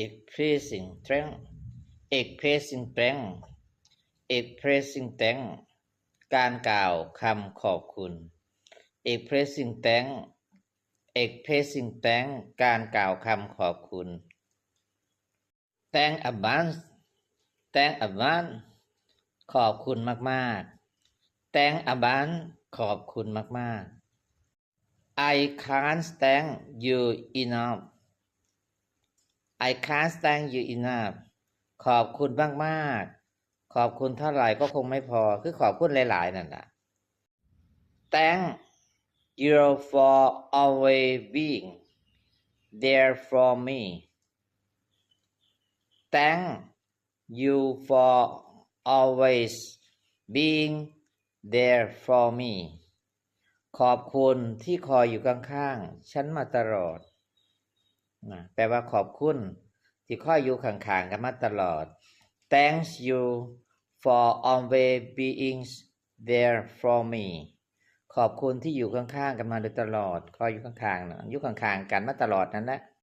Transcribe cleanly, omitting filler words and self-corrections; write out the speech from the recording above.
expressing thanks expressing thanks expressing thanks การกล่าวคำขอบคุณ expressing thanks expressing thanks การกล่าวคำขอบคุณ thank advance thank advance ขอบคุณมากๆ thank advance ขอบคุณมากๆ I can't thank you enough I can't thank you enough ขอบคุณมากๆขอบคุณเท่าไหร่ก็คงไม่พอคือขอบคุณหลายๆนั่นล่ะ Thank you for always being there for me Thank you for always being there for me ขอบคุณที่คอยอยู่ข้างๆฉันมาตลอดแปลว่าขอบคุณที่คอยอยู่ข้างๆกันมาตลอด Thanks you for always being there for me ขอบคุณที่อยู่ข้างๆกันมาโดยตลอดคอยอยู่ข้างๆอยู่ข้างๆกันมาตลอดนั่นแหละ